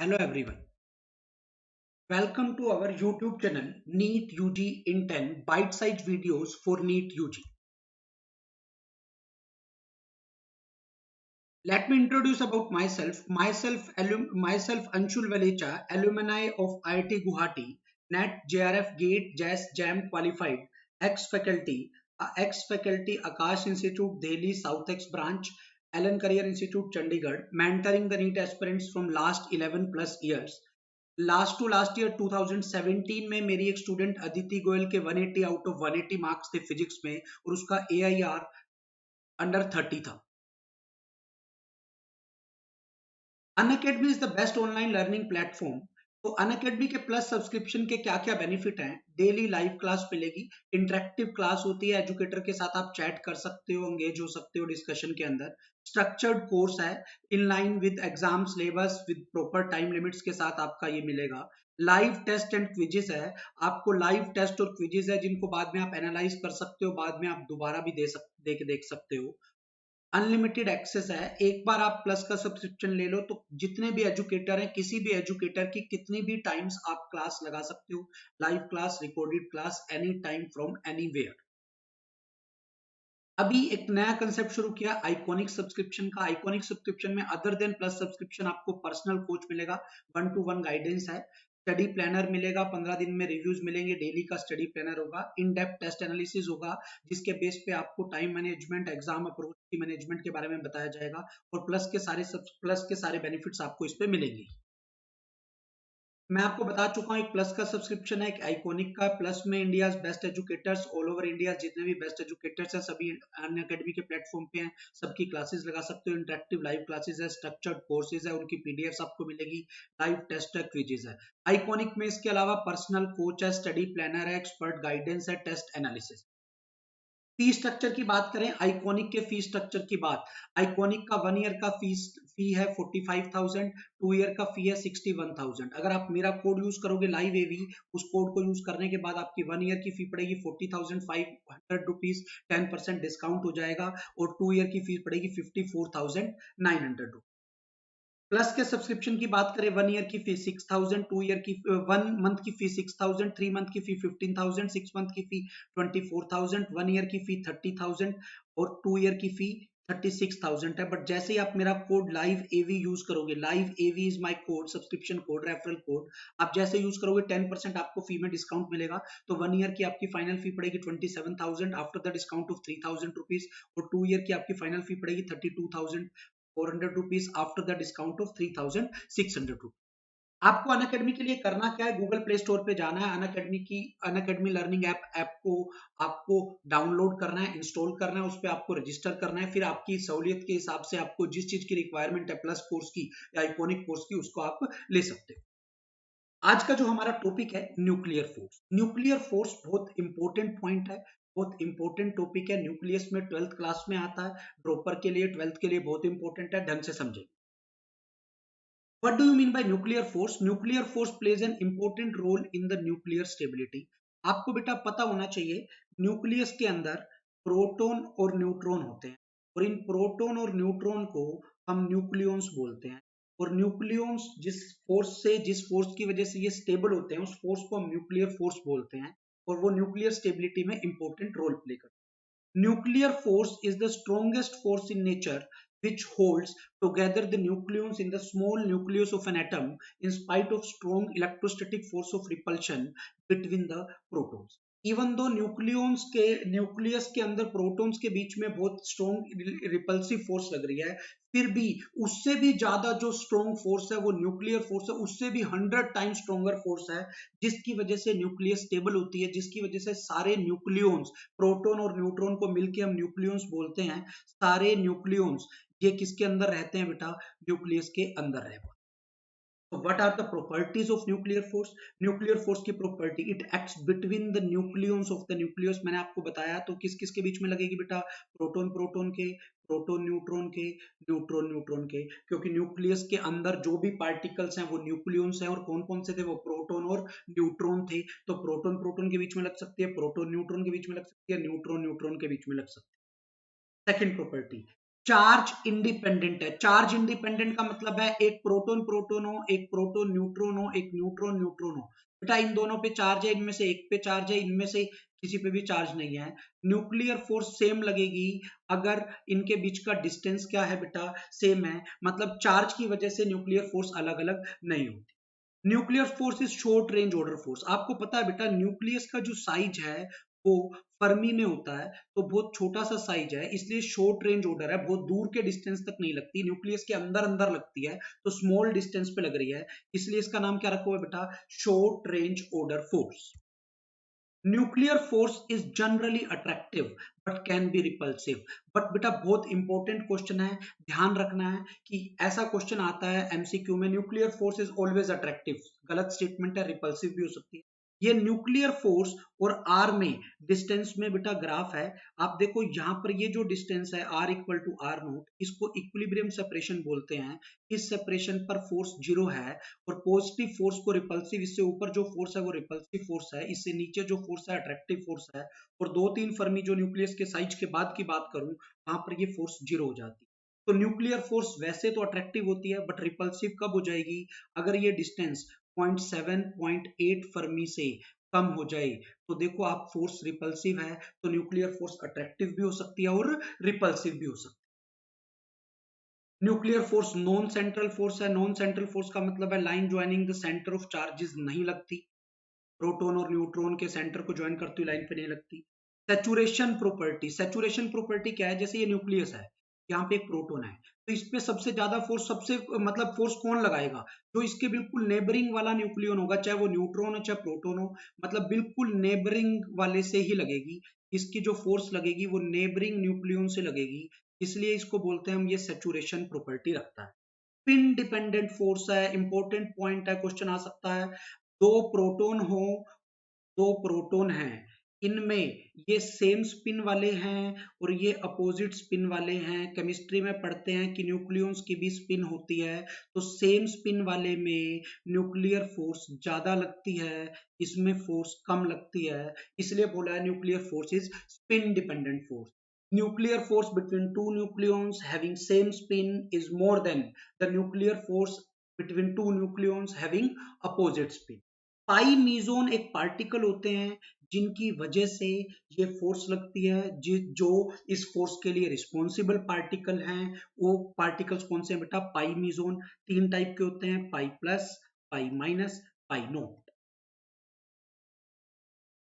Hello everyone. Welcome to our YouTube channel NEET UG in 10 bite-sized videos for NEET UG. Let me introduce about myself. Myself Anshul Valecha, alumni of IIT Guwahati, NET, JRF, GATE, JAS, JAM qualified, ex-faculty Akash Institute, Delhi, South X branch, Allen Career Institute, Chandigarh, mentoring the NEET aspirants from last 11 plus years. Last year 2017 में मेरी एक student Aditi Goyal के 180 out of 180 marks थे physics में और उसका AIR under 30 था। Unacademy is the best online learning platform. तो अनअकैडमी के प्लस सब्सक्रिप्शन के क्या क्या बेनिफिट हैं? डेली लाइव क्लास मिलेगी, इंटरेक्टिव क्लास होती है, एजुकेटर के साथ आप चैट कर सकते हो, एंगेज हो सकते हो डिस्कशन के अंदर। स्ट्रक्चर्ड कोर्स है, in line with exam syllabus with proper time limits के साथ आपका ये मिलेगा। लाइव टेस्ट एंड क्विजेस है, आपको लाइव टेस्ट और क्विजेस है जिनको बाद में आप एनालाइज कर सकते हो, बाद में आप दोबारा भी देख सकते हो। अनलिमिटेड एक्सेस है, एक बार आप प्लस का सब्सक्रिप्शन ले लो तो जितने भी एजुकेटर हैं, किसी भी एजुकेटर की कितनी भी टाइम्स आप क्लास लगा सकते हो, live class, recorded class, any time from anywhere. अभी एक नया कंसेप्ट शुरू किया आइकॉनिक सब्सक्रिप्शन का। आइकॉनिक सब्सक्रिप्शन में अदर देन प्लस सब्सक्रिप्शन आपको पर्सनल कोच मिलेगा, 1-to-1 गाइडेंस है, स्टडी प्लानर मिलेगा, 15 दिन में रिव्यूज मिलेंगे, डेली का स्टडी प्लानर होगा, इन डेप्थ टेस्ट एनालिसिस होगा जिसके बेस पे आपको टाइम मैनेजमेंट, एग्जाम अप्रोच की मैनेजमेंट के बारे में बताया जाएगा और प्लस के सारे बेनिफिट्स आपको इस पे मिलेंगे। मैं आपको बता चुका हूँ, एक प्लस का सब्सक्रिप्शन है, एक आइकॉनिक का। प्लस में India best educators all over India, जितने भी बेस्ट एजुकेटर्स हैं सभी अन्य अकेडमी के प्लेटफॉर्म पे हैं, सबकी क्लासेस लगा सकते हो। इंटरेक्टिव लाइव क्लासेस है, स्ट्रक्चर्ड कोर्सेज है, उनकी पीडीएफ आपको मिलेगी, लाइव टेस्ट है, क्विजेज है। आइकॉनिक में इसके अलावा पर्सनल कोच है, स्टडी प्लानर है, एक्सपर्ट गाइडेंस है, टेस्ट एनालिसिस। फी स्ट्रक्चर की बात करें, आइकॉनिक के फी स्ट्रक्चर की बात, आइकॉनिक का 1 ईयर का फी है 45,000, 2 ईयर का फी है 61,000। अगर आप मेरा कोड यूज करोगे लाइव एवी, उस कोड को यूज करने के बाद आपकी 1 ईयर की फी पड़ेगी 40,500 रुपीज, 10% डिस्काउंट हो जाएगा और 2 ईयर की फीस पड़ेगी 54,900 रुपीज। प्लस के सब्सक्रिप्शन की बात करें, 1 ईयर की फी 6,000, 2 ईयर की 1 मंथ की फी 6,000, 3 मंथ की फी 15,000, 6 मंथ की फी 24,000, 1 ईयर की फी 30,000 और 2 ईयर की फी 36,000 है। बट जैसे ही आप मेरा कोड लाइव एवी यूज करोगे, live AV is my code, subscription code, referral code, आप जैसे यूज करोगे 10% आपको फी में डिस्काउंट मिलेगा। तो 1 ईयर की आपकी फाइनल फी पड़ेगी 27,000 after the discount of 3,000 rupees और 2 ईयर की आपकी फाइनल फी पड़ेगी 32,400 rupees after the discount of 3,600 rupees. आपको अनअकैडमी के लिए करना क्या है? गूगल प्ले स्टोर पे जाना है, अनअकैडमी लर्निंग ऐप को आपको डाउनलोड करना है, इंस्टॉल करना है, उस पर आपको रजिस्टर करना है। फिर आपकी सहूलियत के हिसाब से आपको जिस चीज की रिक्वायरमेंट है, प्लस कोर्स की या आइकॉनिक कोर्स की, उसको आप ले सकते हो। आज का जो हमारा टॉपिक है, न्यूक्लियर फोर्स। न्यूक्लियर फोर्स बहुत इंपॉर्टेंट पॉइंट है, बहुत इंपॉर्टेंट टॉपिक है। न्यूक्लियस में 12th क्लास में आता है, ड्रॉपर के लिए 12th के लिए बहुत इंपॉर्टेंट है, ढंग से समझे। What do you mean by nuclear force? Nuclear force plays an important role in the nuclear stability. आपको बेटा पता होना चाहिए, न्यूक्लियस के अंदर प्रोटॉन और न्यूट्रॉन होते हैं और इन प्रोटॉन और न्यूट्रॉन को हम न्यूक्लियॉन्स बोलते हैं। और न्यूक्लियॉन्स जिस फोर्स की वजह से ये स्टेबल होते हैं, उस फोर्स को हम न्यूक्लियर फोर्स बोलते हैं और वो न्यूक्लियर स्टेबिलिटी में इंपॉर्टेंट रोल प्ले करते हैं। Nuclear force is the strongest force in nature which holds together the nucleons in the small nucleus of an atom in spite of strong electrostatic force of repulsion between the protons. Even though nucleus के अंदर protons के बीच में बहुत strong repulsive force लग रही है, फिर भी उससे भी ज्यादा जो स्ट्रॉन्ग फोर्स है वो न्यूक्लियर फोर्स है, उससे भी 100 टाइम स्ट्रॉन्गर फोर्स है, जिसकी वजह से न्यूक्लियस स्टेबल होती है, जिसकी वजह से सारे न्यूक्लियॉन्स, प्रोटॉन और न्यूट्रॉन को मिलकर हम न्यूक्लियॉन्स बोलते हैं, सारे न्यूक्लियॉन्स ये किसके अंदर रहते हैं बेटा? न्यूक्लियस के अंदर रहते हैं। So what are the properties of nuclear force? Nuclear force की property, it acts between the nucleons of the nucleus। मैंने आपको बताया, तो किस किस के बीच में लगेगी बेटा? प्रोटॉन प्रोटॉन के, प्रोटॉन न्यूट्रॉन के, न्यूट्रॉन न्यूट्रॉन के, क्योंकि न्यूक्लियस के अंदर जो भी पार्टिकल्स हैं वो न्यूक्लियंस हैं और कौन कौन से थे? वो प्रोटॉन और न्यूट्रॉन थे। तो प्रोटॉन प्रोटॉन के बीच में लग सकती है, प्रोटॉन न्यूट्रॉन के बीच में लग सकती है, न्यूट्रॉन न्यूट्रॉन के बीच में लग सकती है। सेकेंड प्रॉपर्टी, चार्ज इंडिपेंडेंट है। चार्ज इंडिपेंडेंट का मतलब है एक प्रोटॉन प्रोटॉन हो, एक प्रोटॉन न्यूट्रॉन हो, एक न्यूट्रॉन न्यूट्रॉन हो। बेटा इन दोनों पे चार्ज है, इनमें से एक पे चार्ज है, इनमें से किसी पे भी चार्ज नहीं है। न्यूक्लियर फोर्स सेम लगेगी अगर इनके बीच का डिस्टेंस क्या है बेटा, सेम है, मतलब चार्ज की वजह से न्यूक्लियर फोर्स अलग अलग नहीं होती। Nuclear force is short range order force. आपको पता है बेटा न्यूक्लियस का जो साइज है वो फर्मी में होता है, तो बहुत छोटा सा साइज है, इसलिए शॉर्ट रेंज ऑर्डर है, बहुत दूर के डिस्टेंस तक नहीं लगती, न्यूक्लियस के अंदर अंदर लगती है, तो स्मॉल डिस्टेंस पे लग रही है, इसलिए इसका नाम क्या रखा हुआ है बेटा, short range order force. Nuclear force is generally attractive but can be repulsive. But बेटा बहुत इंपॉर्टेंट क्वेश्चन है, ध्यान रखना है कि ऐसा क्वेश्चन आता है एमसीक्यू में, nuclear force is always attractive, गलत स्टेटमेंट है, रिपल्सिव भी हो सकती है। ये न्यूक्लियर फोर्स और आर में डिस्टेंस में बेटा ग्राफ है, आप देखो यहाँ पर ये जो डिस्टेंस है R equal to R nought, इसको इक्विलिब्रियम सेपरेशन बोलते हैं। इस सेपरेशन पर फोर्स जीरो है और पॉजिटिव फोर्स को रिपल्सिव, इससे ऊपर जो फोर्स है वो रिपल्सिव फोर्स है, इससे नीचे जो फोर्स है अट्रैक्टिव फोर्स है, और 2-3 फर्मी जो न्यूक्लियस के साइज के बाद की बात करूं वहां पर ये फोर्स जीरो हो जाती है। तो न्यूक्लियर फोर्स वैसे तो अट्रैक्टिव होती है बट रिपल्सिव कब हो जाएगी, अगर ये डिस्टेंस 0.7 0.8 फर्मी से कम हो जाए, तो देखो आप फोर्स रिपल्सिव है, तो न्यूक्लियर फोर्स अट्रैक्टिव भी हो सकती है और रिपल्सिव भी हो सकती है। Nuclear force non central force है। नॉन सेंट्रल फोर्स का मतलब है line joining the centre of charges नहीं लगती, प्रोटॉन और न्यूट्रॉन के सेंटर को ज्वाइन करती हुई लाइन पे नहीं लगती। सैचुरेशन प्रॉपर्टी, सैचुरेशन प्रॉपर्टी क्या है, जैसे ये न्यूक्लियस है, यहाँ पे एक प्रोटॉन है, तो इस पे सबसे ज्यादा फोर्स, सबसे मतलब फोर्स कौन लगाएगा, जो इसके बिल्कुल नेबरिंग वाला न्यूक्लियन होगा, चाहे वो न्यूट्रॉन हो चाहे प्रोटॉन हो, मतलब बिल्कुल नेबरिंग वाले से ही लगेगी, इसकी जो फोर्स लगेगी वो नेबरिंग न्यूक्लियन से लगेगी, इसलिए इसको बोलते हैं हम, ये सैचुरेशन प्रॉपर्टी रखता है। स्पिन डिपेंडेंट फोर्स है, इंपॉर्टेंट पॉइंट है, क्वेश्चन आ सकता है। दो प्रोटॉन हो, दो प्रोटॉन हैं, इनमें ये सेम स्पिन वाले हैं और ये अपोजिट स्पिन वाले हैं, केमिस्ट्री में पढ़ते हैं कि न्यूक्लियॉन्स की भी स्पिन होती है, तो सेम स्पिन वाले में न्यूक्लियर फोर्स ज्यादा लगती है, इसमें फोर्स कम लगती है, इसलिए बोला है nuclear force is spin dependent force. Nuclear force between two nucleons having same spin is more than the nuclear force between two nucleons having opposite spin. पाई मीजोन एक पार्टिकल होते हैं जिनकी वजह से ये फोर्स लगती है, जो इस फोर्स के लिए रिस्पॉन्सिबल पार्टिकल हैं, वो पार्टिकल्स कौन से हैं बेटा, पाई मीजोन। 3 टाइप के होते हैं, पाई प्लस, पाई माइनस, पाई नोट।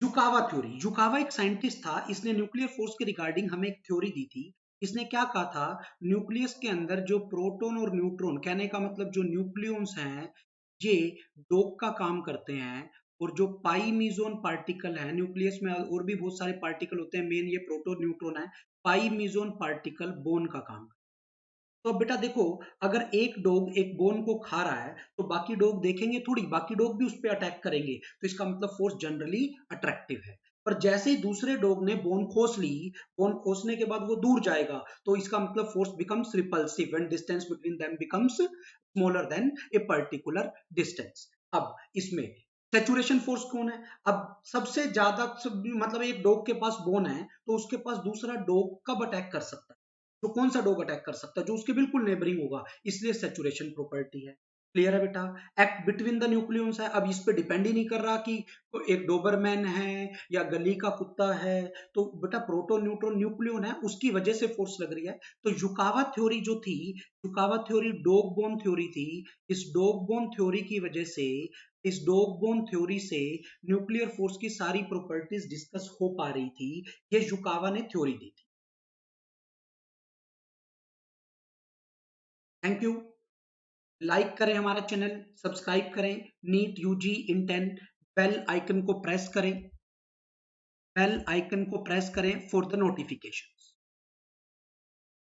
युकावा थ्योरी, युकावा एक साइंटिस्ट था, इसने न्यूक्लियर फोर्स के रिगार्डिंग हमें एक थ्योरी दी थी। इसने क्या कहा था, न्यूक्लियस के अंदर जो प्रोटॉन और न्यूट्रॉन, कहने का मतलब जो न्यूक्लियंस हैं, ये डोप का काम करते हैं, और जो पाई मीजोन पार्टिकल है, न्यूक्लियस में और भी बहुत सारे पार्टिकल होते हैं, मेन ये प्रोटॉन न्यूट्रॉन है, पाई मीजोन पार्टिकल बोन का काम। तो अब बेटा देखो, अगर एक डॉग एक बोन को खा रहा है तो बाकी डॉग देखेंगे थोड़ी, बाकी डॉग भी उस पर अटैक करेंगे, तो इसका मतलब फोर्स जनरली अट्रैक्टिव है। पर जैसे ही दूसरे डॉग ने बोन खोस ली, बोन खोसने के बाद वो दूर जाएगा, तो इसका मतलब force becomes repulsive when distance between them becomes smaller than a particular distance. अब इसमें सैचुरेशन फोर्स कौन है, अब सबसे ज्यादा मतलब एक डॉग के पास बोन है तो उसके पास दूसरा डॉग कब अटैक कर सकता है, तो कौन सा डॉग अटैक कर सकता है, जो उसके बिल्कुल नेबरिंग होगा, इसलिए सैचुरेशन प्रॉपर्टी है। क्लियर है बेटा, एक्ट बिटवीन द न्यूक्लियंस है, अब इस पे डिपेंड ही नहीं कर रहा कि एक डोबरमैन है या गली का कुत्ता है, तो बेटा प्रोटॉन न्यूट्रॉन न्यूक्लियन है, उसकी वजह से फोर्स लग रही है। तो युकावा थ्योरी जो थी, Yukawa theory dog bone theory थी, इस डॉग बोन थ्योरी की वजह से, इस डॉग बोन थ्योरी से न्यूक्लियर फोर्स की सारी प्रॉपर्टीज डिस्कस हो पा रही थी, ये युकावा ने थ्योरी दी थी। Thank you. लाइक करें हमारा चैनल, सब्सक्राइब करें, नीट यूजी इंटेन, बेल आइकन को प्रेस करें, बेल आइकन को प्रेस करें फॉर द नोटिफिकेशन।